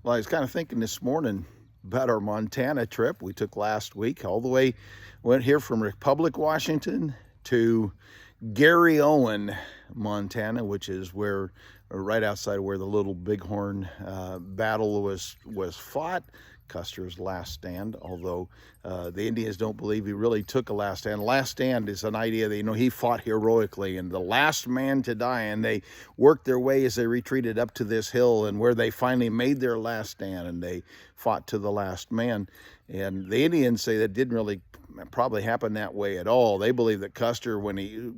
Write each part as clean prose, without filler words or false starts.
Well, I was kind of thinking this morning about our Montana trip we took last week, all the way, went here from Republic, Washington to Garryowen, Montana, which is where, right outside where the little Bighorn battle was fought. Custer's last stand, although the Indians don't believe he really took a last stand. Last stand is an idea that, he fought heroically and the last man to die, and they worked their way as they retreated up to this hill and where they finally made their last stand, and they fought to the last man. And the Indians say that didn't really probably happen that way at all. They believe that Custer, when he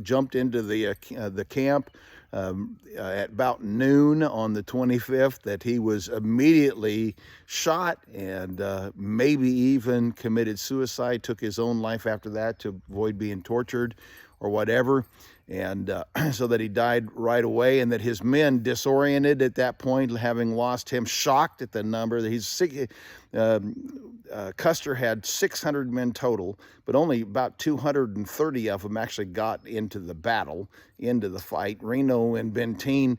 jumped into the camp at about noon on the 25th, that he was immediately shot and maybe even committed suicide, took his own life after that to avoid being tortured or whatever. And so that he died right away, and that his men, disoriented at that point, having lost him, shocked at the number that he's sick. Custer had 600 men total, but only about 230 of them actually got into the battle, into the fight. Reno and Benteen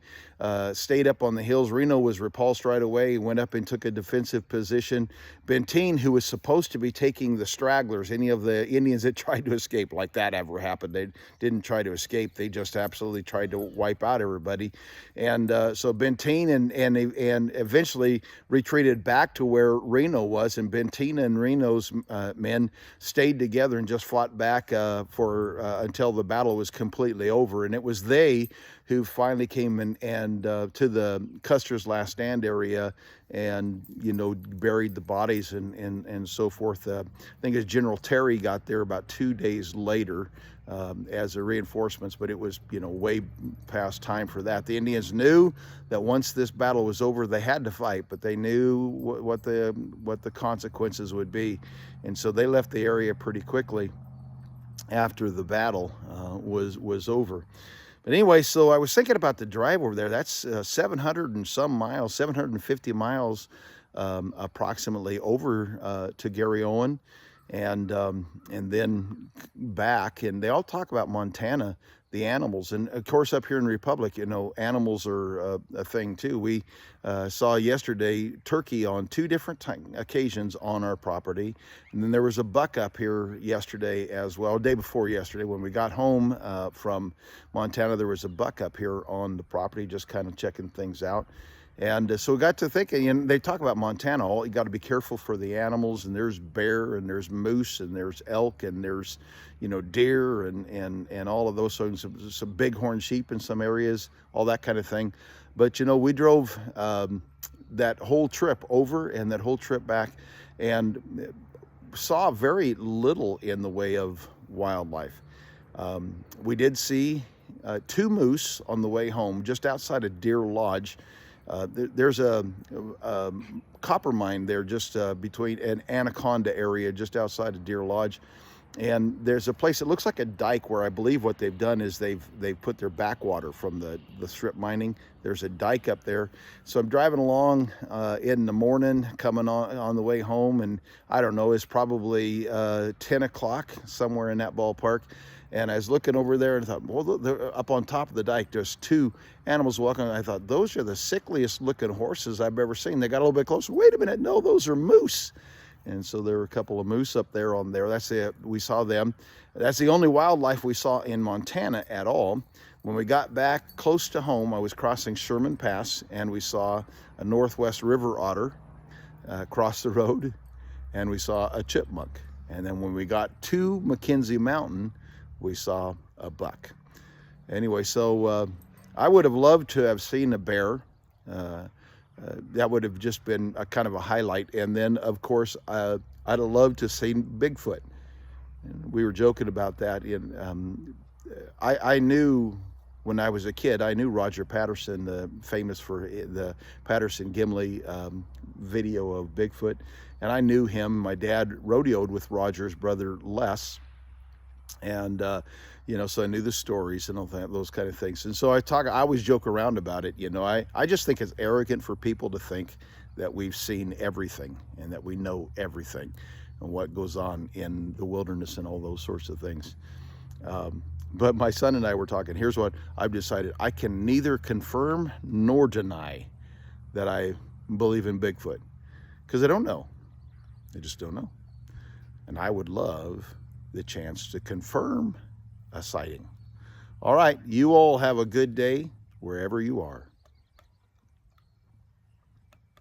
stayed up on the hills. Reno was repulsed right away. He went up and took a defensive position. Benteen, who was supposed to be taking the stragglers, any of the Indians that tried to escape, like that ever happened. They didn't try to escape. They just absolutely tried to wipe out everybody. And so Benteen and eventually retreated back to where Reno was, and Benteen and Reno's men stayed together and just fought back until the battle was completely over. And it was they who finally came and to the Custer's last stand area and buried the bodies and so forth. I think as General Terry got there about 2 days later as a reinforcements, but it was way past time for that. The Indians knew that once this battle was over, they had to fight, but they knew what the consequences would be, and so they left the area pretty quickly after the battle was over. But anyway, so I was thinking about the drive over there. That's 700 and some miles, 750 miles approximately over to Garryowen, and then back. And they all talk about Montana, the animals, and of course up here in Republic, animals are a thing too. We saw yesterday turkey on 2 different occasions on our property, and then there was a buck up here yesterday as well. Day before yesterday, when we got home from Montana, there was a buck up here on the property, just kind of checking things out. And so we got to thinking, and they talk about Montana, you got to be careful for the animals, and there's bear, and there's moose, and there's elk, and there's, deer, and all of those things, some bighorn sheep in some areas, all that kind of thing. But, we drove that whole trip over and that whole trip back and saw very little in the way of wildlife. We did see 2 moose on the way home, just outside of Deer Lodge. There's a copper mine there just between an Anaconda area just outside of Deer Lodge, and there's a place that looks like a dike where I believe what they've done is they've put their backwater from the strip mining. There's a dike up there. So I'm driving along in the morning, coming on the way home, and I don't know, it's probably 10 o'clock, somewhere in that ballpark. And I was looking over there and thought, well, they're up on top of the dike, there's 2 animals walking. I thought, those are the sickliest looking horses I've ever seen. They got a little bit closer. Wait a minute, no, those are moose. And so there were a couple of moose up there on there. That's it. We saw them. That's the only wildlife we saw in Montana at all. When we got back close to home, I was crossing Sherman Pass, and we saw a Northwest River otter cross the road, and we saw a chipmunk. And then when we got to McKenzie Mountain, we saw a buck. Anyway, so I would have loved to have seen a bear. That would have just been a kind of a highlight. And then, of course, I'd have loved to have seen Bigfoot. And we were joking about that. I knew when I was a kid, I knew Roger Patterson, famous for the Patterson-Gimli video of Bigfoot. And I knew him. My dad rodeoed with Roger's brother, Les. And, so I knew the stories and all that, those kind of things. And so I always joke around about it. I just think it's arrogant for people to think that we've seen everything and that we know everything and what goes on in the wilderness and all those sorts of things. But my son and I were talking. Here's what I've decided. I can neither confirm nor deny that I believe in Bigfoot, because they don't know. They just don't know. And I would love the chance to confirm a sighting. All right, you all have a good day wherever you are.